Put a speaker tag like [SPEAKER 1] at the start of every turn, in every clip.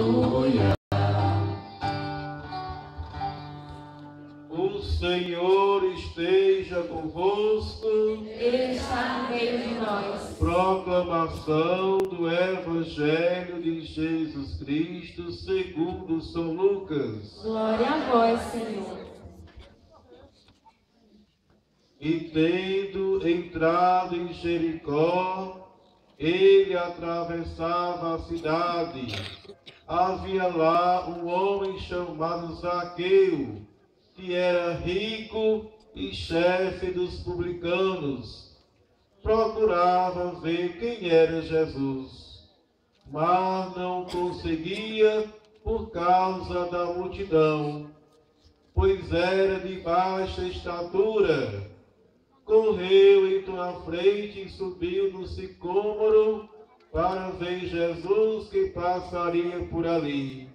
[SPEAKER 1] Aleluia.
[SPEAKER 2] O Senhor esteja convosco.
[SPEAKER 1] Ele está no meio de nós.
[SPEAKER 2] Proclamação do Evangelho de Jesus Cristo segundo São Lucas.
[SPEAKER 1] Glória a vós, Senhor.
[SPEAKER 2] E tendo entrado em Jericó, ele atravessava a cidade. Havia lá um homem chamado Zaqueu, que era rico e chefe dos publicanos. Procurava ver quem era Jesus, mas não conseguia por causa da multidão, pois era de baixa estatura. Correu então à frente e subiu no sicômoro para ver Jesus que passaria por ali.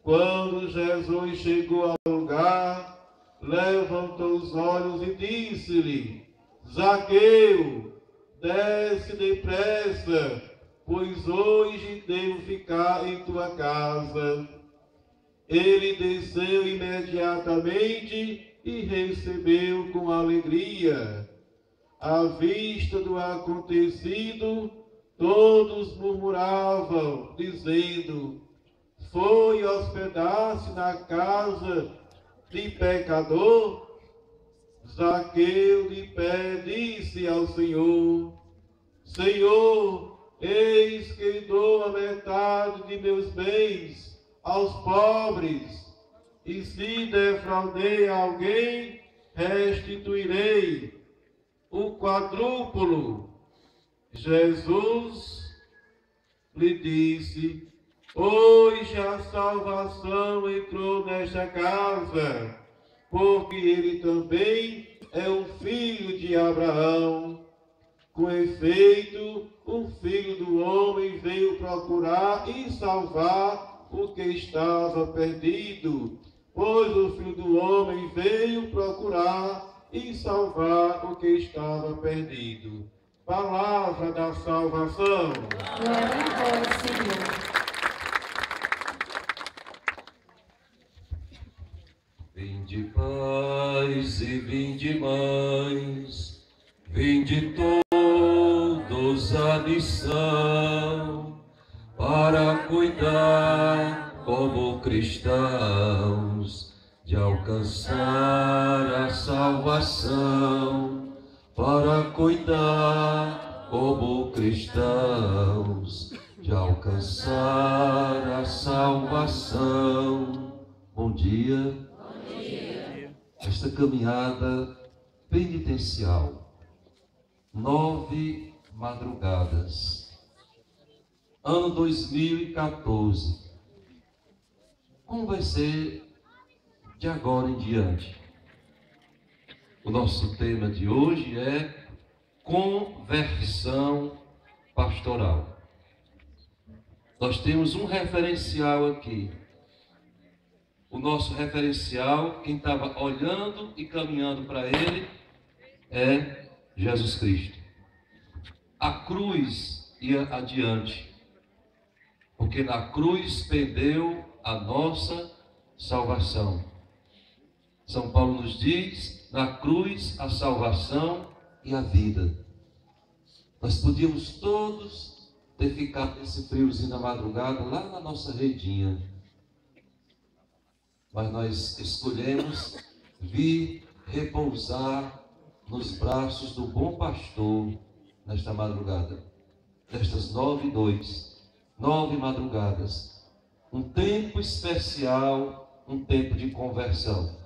[SPEAKER 2] Quando Jesus chegou ao lugar, levantou os olhos e disse-lhe: Zaqueu, desce depressa, pois hoje devo ficar em tua casa. Ele desceu imediatamente e recebeu com alegria. À vista do acontecido, todos murmuravam, dizendo: foi hospedar-se na casa de pecador? Zaqueu de pé disse ao Senhor: Senhor, eis que dou a metade de meus bens aos pobres, e se defraudei alguém, restituirei o quadrúplo. Jesus lhe disse: hoje a salvação entrou nesta casa, porque ele também é um filho de Abraão. Com efeito, o Filho do Homem veio procurar e salvar o que estava perdido. Pois o Filho do Homem veio procurar e salvar o que estava perdido. Palavra da salvação.
[SPEAKER 1] Glória a vós, Senhor.
[SPEAKER 3] Vinde pais e vinde mães, vinde todos à missão, para cuidar como cristãos, de alcançar a salvação, para cuidar como cristãos, de alcançar a salvação. Bom dia. Esta caminhada penitencial, 9 madrugadas, ano 2014. Como vai ser de agora em diante? O nosso tema de hoje é conversão pastoral. Nós temos um referencial aqui. O nosso referencial, quem estava olhando e caminhando para ele, é Jesus Cristo. A cruz ia adiante, porque na cruz pendeu a nossa salvação. São Paulo nos diz: na cruz a salvação e a vida. Nós podíamos todos ter ficado nesse friozinho da madrugada lá na nossa redinha, mas nós escolhemos vir repousar nos braços do bom pastor nesta madrugada, nestas 9 noites, 9 madrugadas, um tempo especial, um tempo de conversão.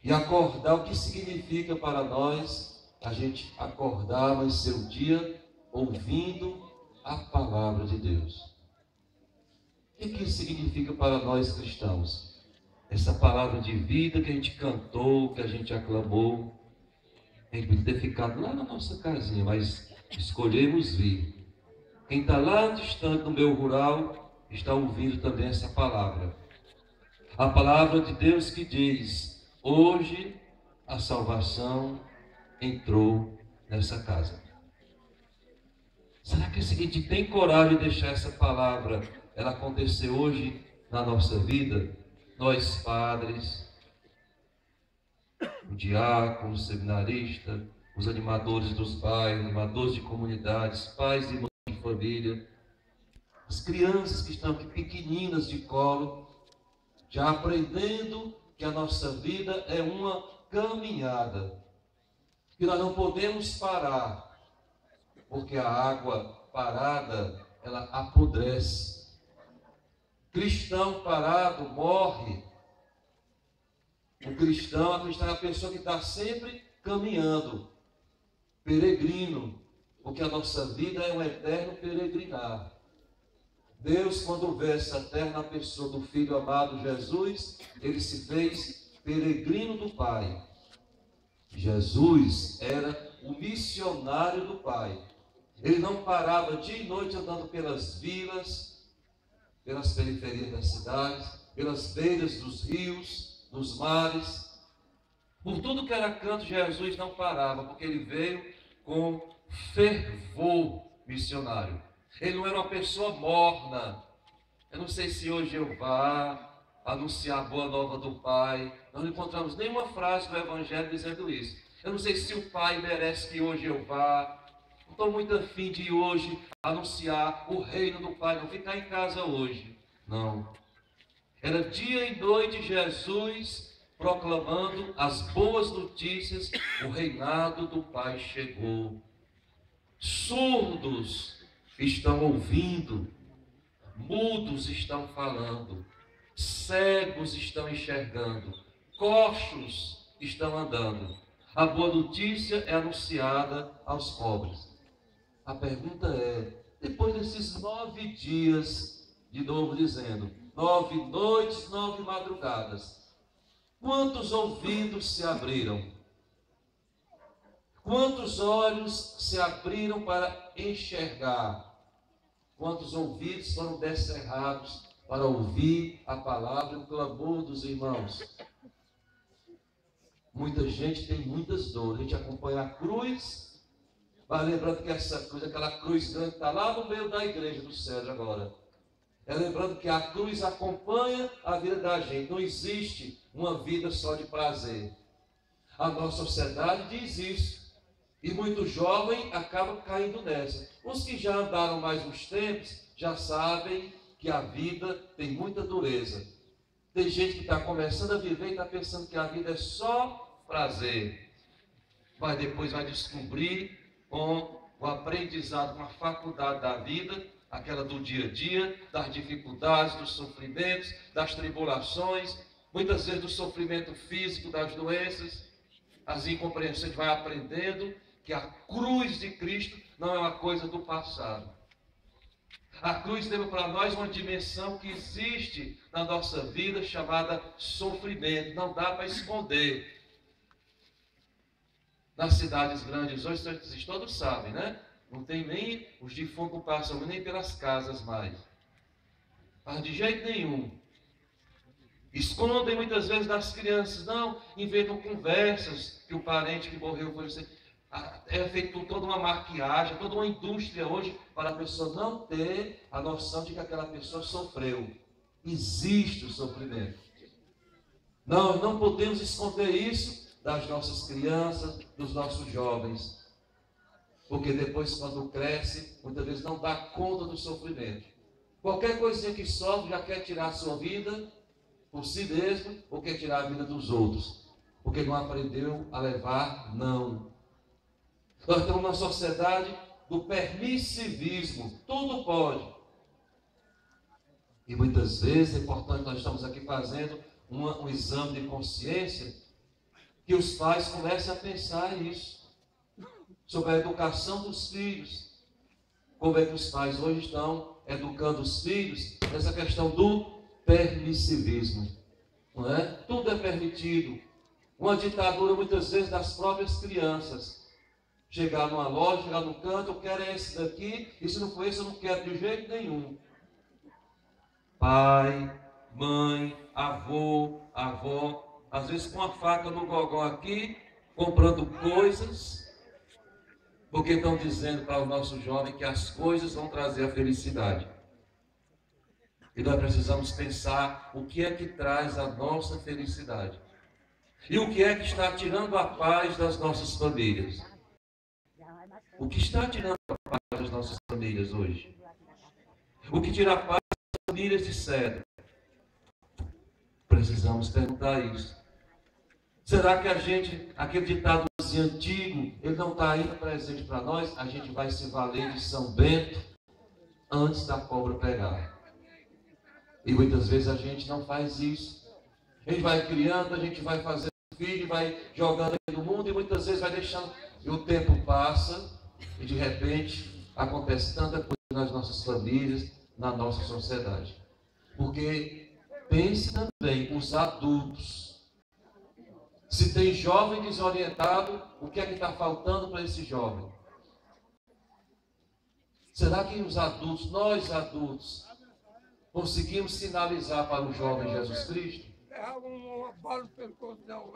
[SPEAKER 3] E acordar, o que significa para nós a gente acordar, mas ser um dia ouvindo a palavra de Deus? O que significa para nós cristãos? Essa palavra de vida que a gente cantou, que a gente aclamou. A gente podia ter ficado lá na nossa casinha, mas escolhemos vir. Quem está lá distante no meio rural, está ouvindo também essa palavra. A palavra de Deus que diz: hoje a salvação entrou nessa casa. Será que a gente tem coragem de deixar essa palavra ela acontecer hoje na nossa vida, nós padres, o diácono, o seminarista, os animadores dos bairros, animadores de comunidades, pais e mães de família, as crianças que estão aqui pequeninas de colo, já aprendendo que a nossa vida é uma caminhada, que nós não podemos parar, porque a água parada, ela apodrece. Cristão parado morre. O cristão, a cristã é a pessoa que está sempre caminhando, peregrino, porque a nossa vida é um eterno peregrinar. Deus, quando vê essa terra na pessoa do Filho amado Jesus, ele se fez peregrino do Pai. Jesus era o missionário do Pai. Ele não parava dia e noite andando pelas vilas, pelas periferias das cidades, pelas beiras dos rios, dos mares. Por tudo que era canto, Jesus não parava, porque ele veio com fervor missionário. Ele não era uma pessoa morna. Eu não sei se hoje eu vá anunciar a boa nova do Pai. Nós não encontramos nenhuma frase do Evangelho dizendo isso. Eu não sei se o Pai merece que hoje eu vá. Não estou muito afim de hoje anunciar o reino do Pai. Não ficar em casa hoje. Não. Era dia e noite Jesus proclamando as boas notícias. O reinado do Pai chegou. Surdos estão ouvindo, mudos estão falando, cegos estão enxergando, coxos estão andando. A boa notícia é anunciada aos pobres. A pergunta é, depois desses 9 dias, de novo dizendo, 9 noites, 9 madrugadas, quantos ouvidos se abriram? Quantos olhos se abriram para enxergar? Quantos ouvidos foram descerrados para ouvir a palavra e o clamor dos irmãos? Muita gente tem muitas dores. A gente acompanha a cruz, vai lembrando que essa cruz, aquela cruz grande, está lá no meio da igreja do Sérgio agora. É lembrando que a cruz acompanha a vida da gente. Não existe uma vida só de prazer. A nossa sociedade diz isso. E muito jovem acaba caindo nessa. Os que já andaram mais uns tempos já sabem que a vida tem muita dureza. Tem gente que está começando a viver e está pensando que a vida é só prazer. Mas depois vai descobrir com o aprendizado, com a faculdade da vida, aquela do dia a dia, das dificuldades, dos sofrimentos, das tribulações, muitas vezes do sofrimento físico, das doenças, as incompreensões, vai aprendendo que a cruz de Cristo não é uma coisa do passado. A cruz leva para nós uma dimensão que existe na nossa vida chamada sofrimento. Não dá para esconder. Nas cidades grandes hoje, vocês todos sabem, né? Não tem nem, os defuntos não passam nem pelas casas mais. Mas de jeito nenhum. Escondem muitas vezes das crianças, não, inventam conversas que o parente que morreu foi assim. É feito toda uma maquiagem, toda uma indústria hoje para a pessoa não ter a noção de que aquela pessoa sofreu. Existe o sofrimento. Nós não podemos esconder isso das nossas crianças, dos nossos jovens. Porque depois, quando cresce, muitas vezes não dá conta do sofrimento. Qualquer coisinha que sofre já quer tirar a sua vida por si mesmo ou quer tirar a vida dos outros. Porque não aprendeu a levar não. Nós estamos numa sociedade do permissivismo. Tudo pode. E muitas vezes é importante, nós estamos aqui fazendo um exame de consciência, que os pais comecem a pensar nisso. Sobre a educação dos filhos. Como é que os pais hoje estão educando os filhos nessa questão do permissivismo. Não é? Tudo é permitido. Uma ditadura muitas vezes das próprias crianças. Chegar numa loja, chegar no canto, eu quero esse daqui, e se não for esse eu não quero de jeito nenhum. Pai, mãe, avô, avó, às vezes com a faca no gogó aqui, comprando coisas, porque estão dizendo para o nosso jovem que as coisas vão trazer a felicidade. E nós precisamos pensar o que é que traz a nossa felicidade. E o que é que está tirando a paz das nossas famílias. O que está tirando a paz das nossas famílias hoje? O que tira a paz das famílias de Cedro? Precisamos perguntar isso. Será que a gente, aquele ditado assim, antigo, ele não está ainda presente para nós? A gente vai se valer de São Bento antes da cobra pegar. E muitas vezes a gente não faz isso. A gente vai criando, a gente vai fazendo filho, vai jogando no mundo e muitas vezes vai deixando. E o tempo passa e de repente acontece tanta coisa nas nossas famílias, na nossa sociedade. Porque pense também os adultos. Se tem jovem desorientado, o que é que está faltando para esse jovem? Será que os adultos, nós adultos, conseguimos sinalizar para o jovem Jesus Cristo?
[SPEAKER 4] Uma bala no pescoço, não.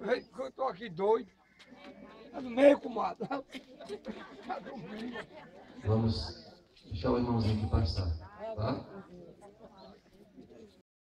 [SPEAKER 4] Eu estou aqui doido. Está no meio, comadre. Está no meio.
[SPEAKER 3] Vamos deixar o irmãozinho aqui passar, tá?